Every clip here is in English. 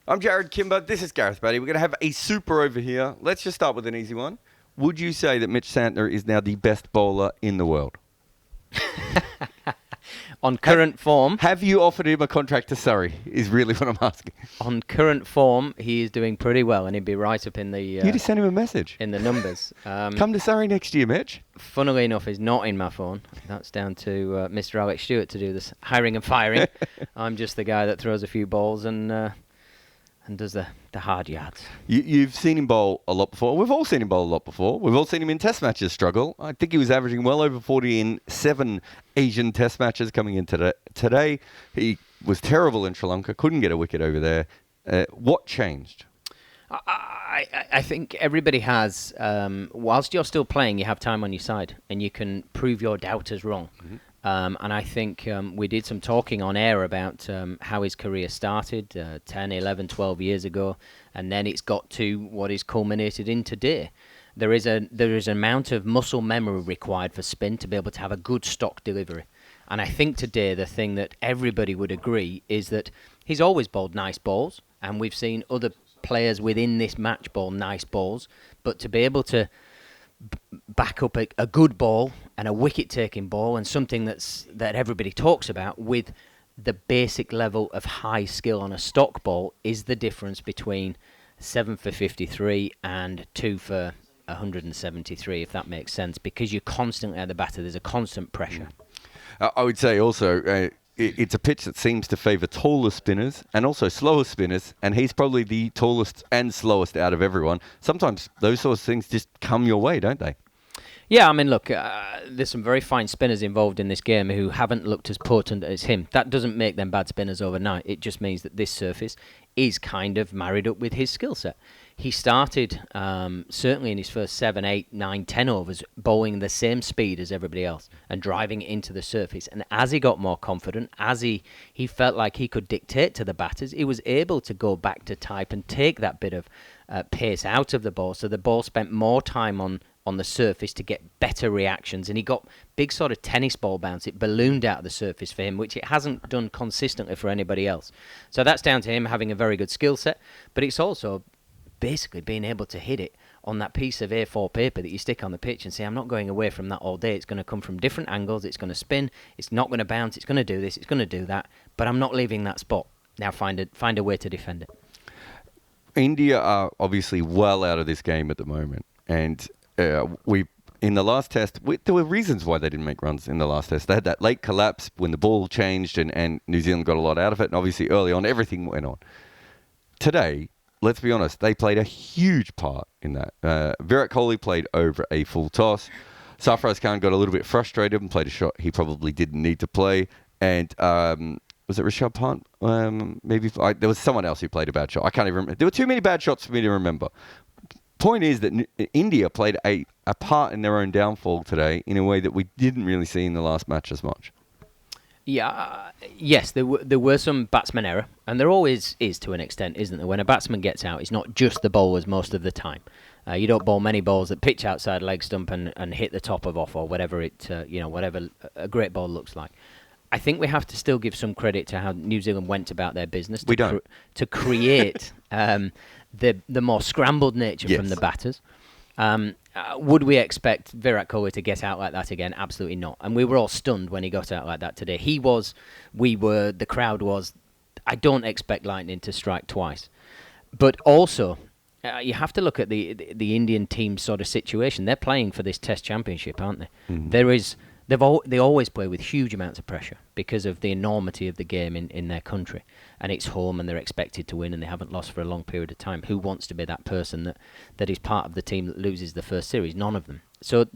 I'm Jarrod Kimber. This is Gareth Batty. We're going to have a super over here. Let's just start with an easy one. Would you say that Mitch Santner is now the best bowler in the world? On current form... Have you offered him a contract to Surrey, is really what I'm asking. On current form, he is doing pretty well, and he'd be right up in the... you just sent him a message. In the numbers. Come to Surrey next year, Mitch. Funnily enough, he's not in my phone. That's down to Mr. Alex Stewart to do this hiring and firing. I'm just the guy that throws a few balls and does the hard yards. You've seen him bowl a lot before. We've all seen him bowl a lot before. We've all seen him in test matches struggle. I think he was averaging well over 40 in 7 Asian test matches coming in today. He was terrible in Sri Lanka, couldn't get a wicket over there. What changed? I think everybody has, whilst you're still playing, you have time on your side and you can prove your doubters wrong. Mm-hmm. And I think we did some talking on air about how his career started 10, 11, 12 years ago, and then it's got to what is culminated in today. There is an amount of muscle memory required for spin to be able to have a good stock delivery. And I think today the thing that everybody would agree is that he's always bowled nice balls, and we've seen other players within this match bowl nice balls, but to be able to back up a good ball and a wicket-taking ball and something that everybody talks about with the basic level of high skill on a stock ball is the difference between 7 for 53 and 2 for 173, if that makes sense, because you're constantly at the batter. There's a constant pressure. I would say also it's a pitch that seems to favour taller spinners and also slower spinners, and he's probably the tallest and slowest out of everyone. Sometimes those sort of things just come your way, don't they? Yeah, I mean, look, there's some very fine spinners involved in this game who haven't looked as potent as him. That doesn't make them bad spinners overnight. It just means that this surface is kind of married up with his skill set. He started, certainly in his first 7, 8, 9, 10 overs, bowling the same speed as everybody else and driving it into the surface. And as he got more confident, as he felt like he could dictate to the batters, he was able to go back to type and take that bit of pace out of the ball. So the ball spent more time on the surface to get better reactions, and he got big sort of tennis ball bounce. It ballooned out of the surface for him, which it hasn't done consistently for anybody else. So that's down to him having a very good skill set, but it's also basically being able to hit it on that piece of A4 paper that you stick on the pitch and say, I'm not going away from that all day. It's going to come from different angles. It's going to spin. It's not going to bounce. It's going to do this. It's going to do that. But I'm not leaving that spot. Now find a way to defend it. India are obviously well out of this game at the moment. And in the last test, there were reasons why they didn't make runs in the last test. They had that late collapse when the ball changed and New Zealand got a lot out of it. And obviously early on, everything went on. Today, let's be honest, they played a huge part in that. Virat Kohli played over a full toss. Sarfaraz Khan got a little bit frustrated and played a shot he probably didn't need to play. And was it Rishabh Pant? There was someone else who played a bad shot. I can't even remember. There were too many bad shots for me to remember. Point is that India played a part in their own downfall today in a way that we didn't really see in the last match as much. Yeah, yes, there were some batsman error, and there always is to an extent, isn't there? When a batsman gets out, it's not just the bowlers most of the time. You don't bowl many balls that pitch outside leg stump and hit the top of off or whatever whatever a great ball looks like. I think we have to still give some credit to how New Zealand went about their business to create the more scrambled nature from the batters. Would we expect Virat Kohli to get out like that again? Absolutely not. And we were all stunned when he got out like that today. The crowd was, I don't expect lightning to strike twice. But also, you have to look at the Indian team sort of situation. They're playing for this Test Championship, aren't they? Mm-hmm. They always play with huge amounts of pressure because of the enormity of the game in their country. And it's home and they're expected to win and they haven't lost for a long period of time. Who wants to be that person that is part of the team that loses the first series? None of them. So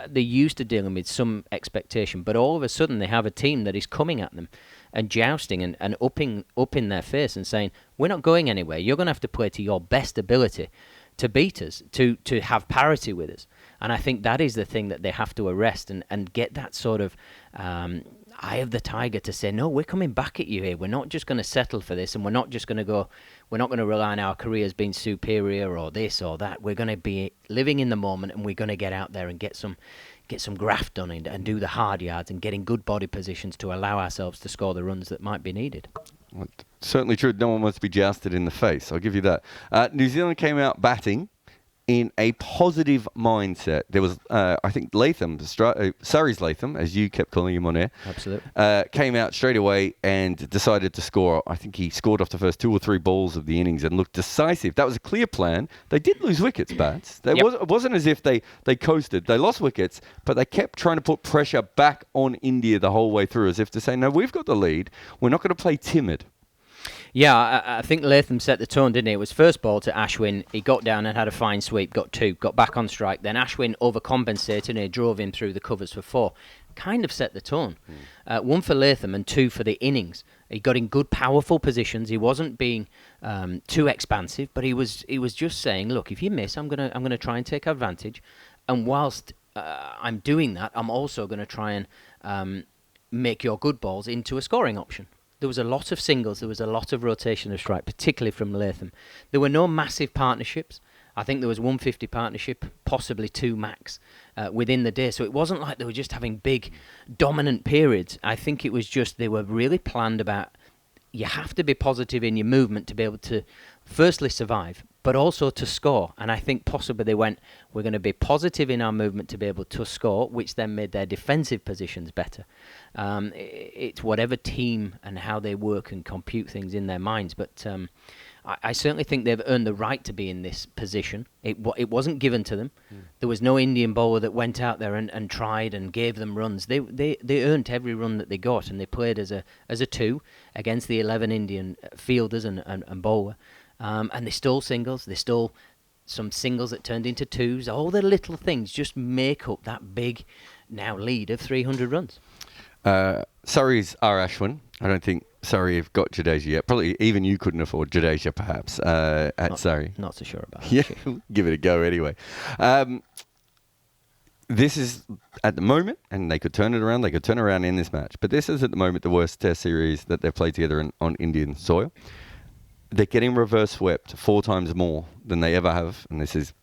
they're used to dealing with some expectation, but all of a sudden they have a team that is coming at them and jousting and up in their face and saying, we're not going anywhere. You're going to have to play to your best ability to beat us, to have parity with us. And I think that is the thing that they have to arrest and get that sort of eye of the tiger to say, no, we're coming back at you here. We're not just going to settle for this, and we're not going to rely on our careers being superior or this or that. We're going to be living in the moment, and we're going to get out there and get some graft done and do the hard yards and get in good body positions to allow ourselves to score the runs that might be needed. Certainly true. No one wants to be jousted in the face. I'll give you that. New Zealand came out batting in a positive mindset. There was, I think, Latham, Surrey's Latham, as you kept calling him on air. Absolutely. Came out straight away and decided to score. I think he scored off the first 2 or 3 balls of the innings and looked decisive. That was a clear plan. They did lose wickets, Bats. It wasn't as if they coasted. They lost wickets, but they kept trying to put pressure back on India the whole way through, as if to say, no, we've got the lead. We're not going to play timid. Yeah, I think Latham set the tone, didn't he? It was first ball to Ashwin. He got down and had a fine sweep, got 2, got back on strike. Then Ashwin overcompensated and he drove him through the covers for 4. Kind of set the tone. 1 for Latham and 2 for the innings. He got in good, powerful positions. He wasn't being too expansive, but he was just saying, look, if you miss, I'm gonna try and take advantage. And whilst I'm doing that, I'm also going to try and make your good balls into a scoring option. There was a lot of singles. There was a lot of rotation of strike, particularly from Latham. There were no massive partnerships. I think there was 150 partnership, possibly 2 max, within the day. So it wasn't like they were just having big, dominant periods. I think it was just they were really planned about, you have to be positive in your movement to be able to firstly survive, but also to score. And I think possibly they went, we're going to be positive in our movement to be able to score, which then made their defensive positions better. It's whatever team and how they work and compute things in their minds. But I certainly think they've earned the right to be in this position. It wasn't given to them. There was no Indian bowler that went out there and tried and gave them runs. They earned every run that they got, and they played as a 2 against the 11 Indian fielders and bowler. And they stole singles. They stole some singles that turned into 2s. All the little things just make up that big now lead of 300 runs. Surrey's are Ashwin. I don't think Surrey have got Jadeja yet. Probably even you couldn't afford Jadeja, perhaps, at Surrey. Not so sure about it. Yeah, give it a go anyway. This is, at the moment, and they could turn it around, they could turn around in this match, but this is, at the moment, the worst Test series that they've played together on Indian soil. They're getting reverse swept 4 times more than they ever have, and this is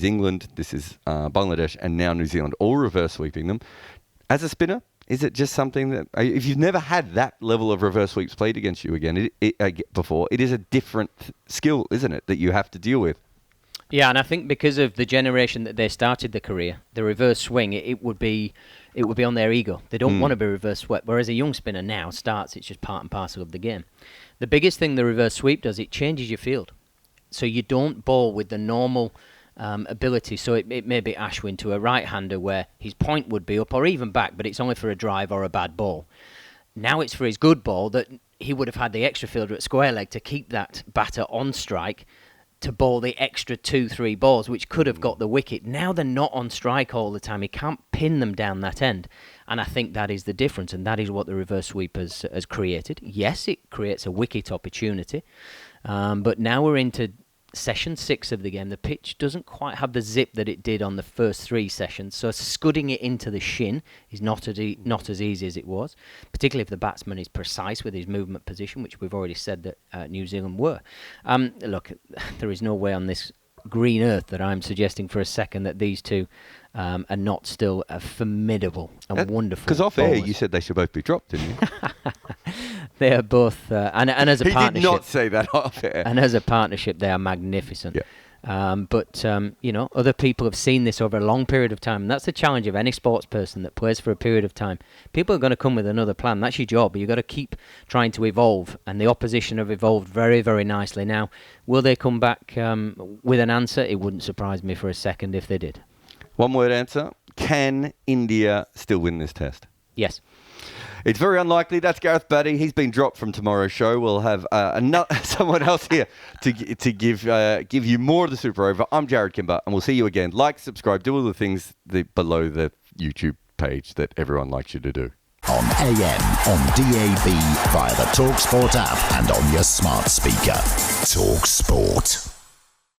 England, this is Bangladesh, and now New Zealand, all reverse sweeping them. As a spinner, is it just something that, if you've never had that level of reverse sweeps played against you again before, it is a different skill, isn't it, that you have to deal with? Yeah, and I think because of the generation that they started the career, the reverse swing, it would be on their ego. They don't want to be reverse swept, whereas a young spinner now starts, it's just part and parcel of the game. The biggest thing the reverse sweep does, it changes your field. So you don't bowl with the normal ability. So it may be Ashwin to a right-hander where his point would be up or even back, but it's only for a drive or a bad ball. Now it's for his good ball that he would have had the extra fielder at square leg to keep that batter on strike to bowl the extra 2-3 balls, which could have got the wicket. Now they're not on strike all the time. He can't pin them down that end. And I think that is the difference, and that is what the reverse sweep has created. Yes, it creates a wicket opportunity, but now we're into session 6 of the game. The pitch doesn't quite have the zip that it did on the first 3 sessions, so scudding it into the shin is not as easy as it was, particularly if the batsman is precise with his movement position, which we've already said that New Zealand were. Look, there is no way on this green earth that I'm suggesting for a second that these two are not still a formidable and wonderful. Because off air you said they should both be dropped, didn't you? They are both, and as a partnership... He did not say that off air. And as a partnership, they are magnificent. Yeah. But other people have seen this over a long period of time, and that's the challenge of any sports person that plays for a period of time. People are going to come with another plan. That's your job. You've got to keep trying to evolve, and the opposition have evolved very, very nicely. Now, will they come back with an answer? It wouldn't surprise me for a second if they did. One-word answer. Can India still win this test? Yes. It's very unlikely. That's Gareth Batty. He's been dropped from tomorrow's show. We'll have someone else here to give you more of the Super Over. I'm Jarrod Kimber, and we'll see you again. Like, subscribe, do all the things below the YouTube page that everyone likes you to do. On AM, on DAB, via the talkSPORT app, and on your smart speaker. talkSPORT.